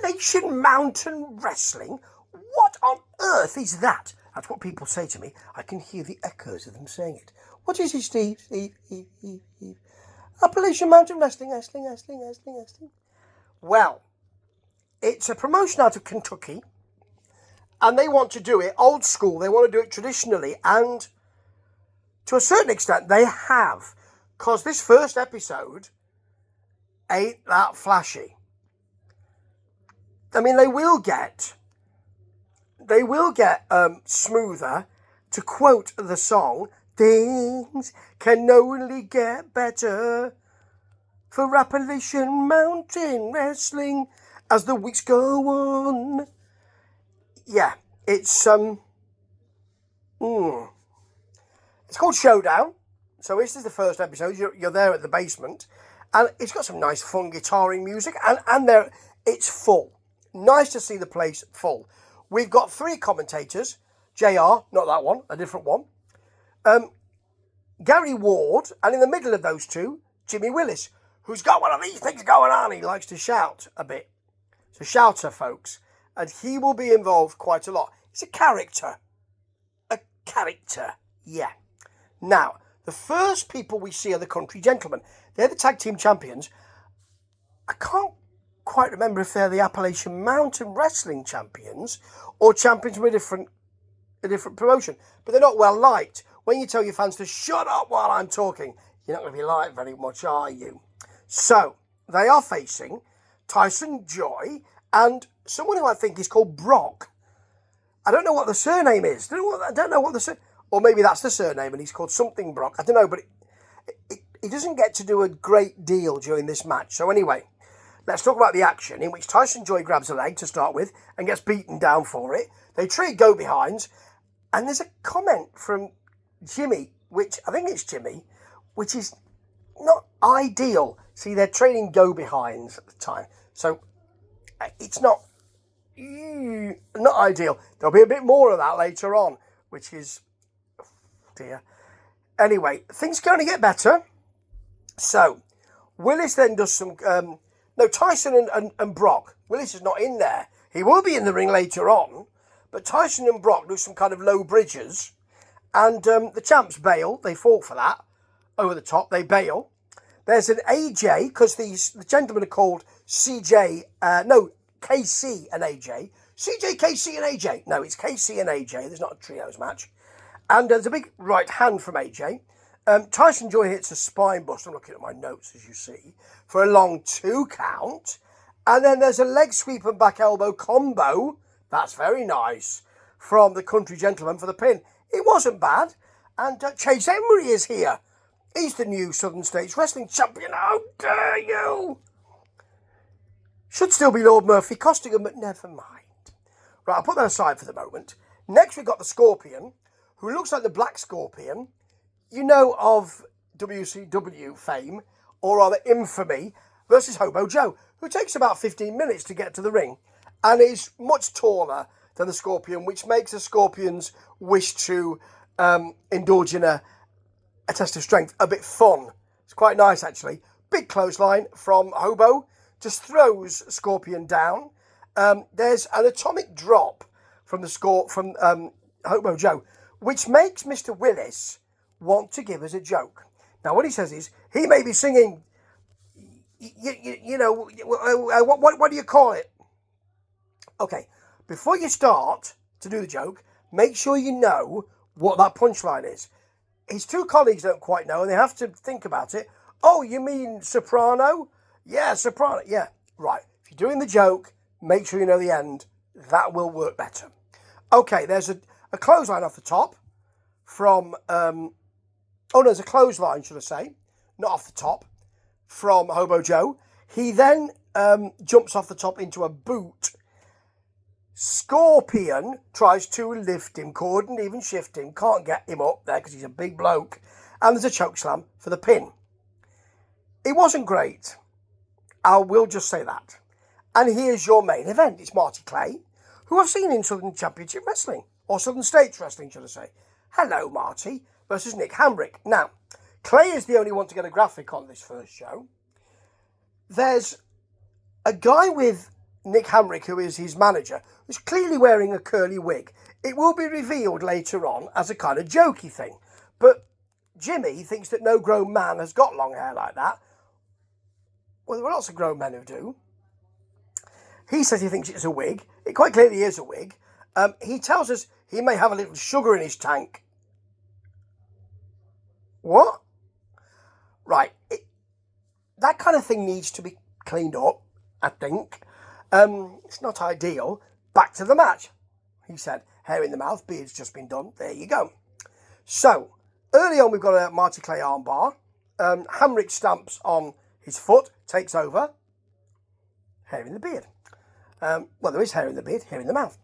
Appalachian Mountain Wrestling? What on earth is that? That's what people say to me. I can hear the echoes of them saying it. What is it, Steve? Steve. Appalachian Mountain Wrestling. Well, it's a promotion out of Kentucky, and they want to do it old school. They want to do it traditionally, and to a certain extent, they have. Because this first episode ain't that flashy. I mean, they will get smoother. To quote the song, things can only get better for Appalachian Mountain Wrestling as the weeks go on. Yeah, it's called Showdown. So this is the first episode. You're there at the basement, and it's got some nice fun guitaring music, and there it's full. Nice to see the place full. We've got 3 commentators. JR, not that one, a different one. Gary Ward, and in the middle of those two, Jimmy Willis, who's got one of these things going on. He likes to shout a bit. So shouter, folks. And he will be involved quite a lot. He's a character. Yeah. Now, the first people we see are the Country Gentlemen. They're the tag team champions. I can't quite remember if they're the Appalachian Mountain Wrestling champions or champions from a different promotion. But they're not well liked. When you tell your fans to shut up while I'm talking, you're not going to be liked very much, are you? So, they are facing Tyson Joy and someone who I think is called Brock. I don't know what the surname is. I don't know what the surname... Or maybe that's the surname and he's called something Brock. I don't know, but he doesn't get to do a great deal during this match. So anyway, let's talk about the action in which Tyson Joy grabs a leg to start with and gets beaten down for it. They trade go-behinds. And there's a comment from Jimmy, which I think it's Jimmy, which is not ideal. See, they're trading go-behinds at the time. So it's not ideal. There'll be a bit more of that later on, which is... dear. Anyway, things are going to get better. So, Willis then does some... Tyson and Brock. Willis is not in there. He will be in the ring later on. But Tyson and Brock do some kind of low bridges. And the champs bail. They fall for that. Over the top, they bail. There's an AJ, because the gentlemen are called KC and AJ. CJ, KC and AJ. No, it's KC and AJ. There's not a trios match. And there's a big right hand from AJ. Tyson Joy hits a spine buster. I'm looking at my notes, as you see, for a long 2 count. And then there's a leg sweep and back elbow combo. That's very nice. From the Country Gentleman for the pin. It wasn't bad. And Chase Emery is here. He's the new Southern States Wrestling Champion. How dare you? Should still be Lord Murphy Costigan, but never mind. Right, I'll put that aside for the moment. Next we've got the Scorpion, who looks like the Black Scorpion, you know, of WCW fame, or rather infamy, versus Hobo Joe, who takes about 15 minutes to get to the ring, and is much taller than the Scorpion, which makes the Scorpion's wish to indulge in a test of strength a bit fun. It's quite nice, actually. Big clothesline from Hobo, just throws Scorpion down. There's an atomic drop from Hobo Joe, which makes Mr. Willis want to give us a joke. Now, what he says is, he may be singing, what do you call it? Okay, before you start to do the joke, make sure you know what that punchline is. His 2 colleagues don't quite know, and they have to think about it. Oh, you mean soprano? Yeah, soprano. Yeah, right. If you're doing the joke, make sure you know the end. That will work better. Okay, there's a clothesline off the top from... there's a clothesline, should I say. Not off the top. From Hobo Joe. He then jumps off the top into a boot. Scorpion tries to lift him. Couldn't even shift him. Can't get him up there because he's a big bloke. And there's a chokeslam for the pin. It wasn't great. I will just say that. And here's your main event. It's Marty Clay, who I've seen in Southern Championship Wrestling. Or Southern States Wrestling, should I say. Hello, Marty, versus Nick Hamrick. Now, Clay is the only one to get a graphic on this first show. There's a guy with Nick Hamrick, who is his manager, was clearly wearing a curly wig. It will be revealed later on as a kind of jokey thing. But Jimmy thinks that no grown man has got long hair like that. Well, there are lots of grown men who do. He says he thinks it's a wig. It quite clearly is a wig. He tells us he may have a little sugar in his tank. What? Right. That kind of thing needs to be cleaned up, I think. It's not ideal. Back to the match, he said. Hair in the mouth, beard's just been done. There you go. So, early on we've got a Marty Clay armbar. Hamrick stamps on his foot, takes over. Hair in the beard. Well, there is hair in the beard, hair in the mouth.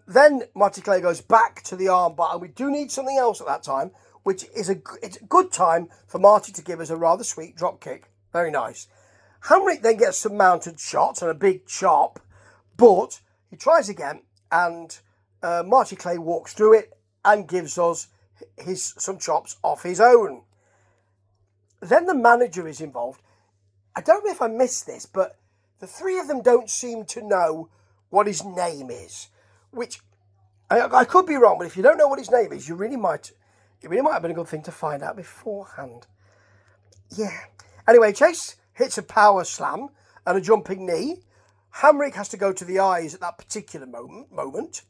Then Marty Clay goes back to the armbar, and we do need something else at that time, which is it's a good time for Marty to give us a rather sweet drop kick. Very nice. Hamrick then gets some mounted shots and a big chop, but he tries again, and Marty Clay walks through it and gives us some chops off his own. Then the manager is involved. I don't know if I missed this, but the three of them don't seem to know what his name is, which I could be wrong, but if you don't know what his name is, it really might have been a good thing to find out beforehand. Yeah. Anyway, Chase hits a power slam and a jumping knee. Hamrick has to go to the eyes at that particular moment.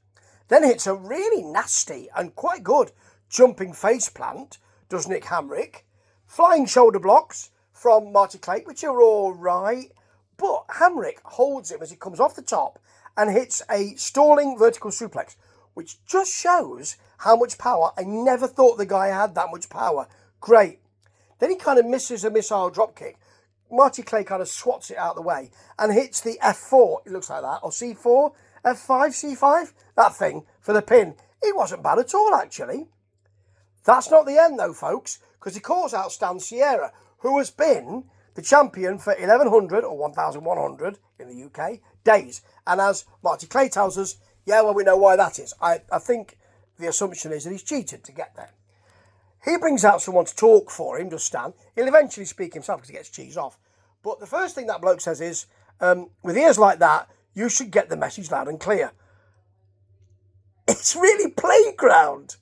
Then hits a really nasty and quite good jumping face plant, does Nick Hamrick. Flying shoulder blocks from Marty Clay, which are all right. But Hamrick holds him as he comes off the top and hits a stalling vertical suplex, which just shows how much power. I never thought the guy had that much power. Great. Then he kind of misses a missile dropkick. Marty Clay kind of swats it out of the way and hits the F4, it looks like that, or C4, F5, C5, that thing, for the pin. It wasn't bad at all, actually. That's not the end, though, folks, because he calls out Stan Sierra, who has been the champion for 1100 or 1100 in the UK days. And as Marty Clay tells us, yeah, well, we know why that is. I think the assumption is that he's cheated to get there. He brings out someone to talk for him, does Stan. He'll eventually speak himself because he gets cheese off. But the first thing that bloke says is, with ears like that, you should get the message loud and clear. It's really playground.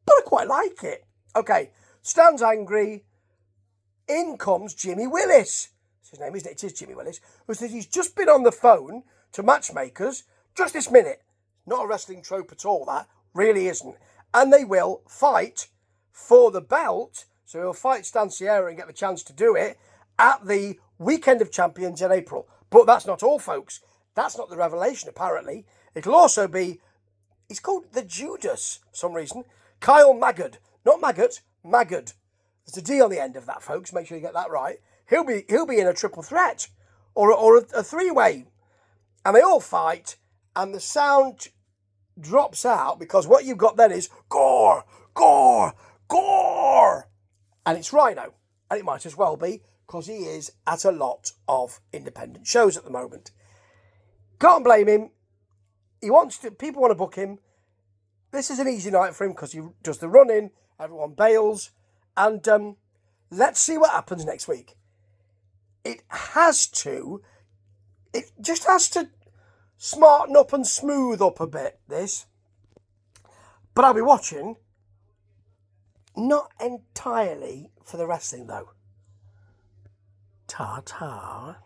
But I quite like it. Okay, Stan's angry. In comes Jimmy Willis. That's his name, isn't it? It is Jimmy Willis. Who says he's just been on the phone to matchmakers just this minute. Not a wrestling trope at all, that. Really isn't. And they will fight for the belt. So he'll fight Stan Sierra and get the chance to do it at the Weekend of Champions in April. But that's not all, folks. That's not the revelation, apparently. It'll also be, he's called the Judas for some reason. Kyle Magad. Not Maggot, Magad. There's a D on the end of that, folks. Make sure you get that right. He'll be in a triple threat or a three-way. And they all fight, and the sound drops out because what you've got then is gore, gore, gore. And it's Rhino. And it might as well be because he is at a lot of independent shows at the moment. Can't blame him. People want to book him. This is an easy night for him because he does the running, everyone bails, and let's see what happens next week. It just has to smarten up and smooth up a bit, this. But I'll be watching, not entirely for the wrestling though. Ta-ta.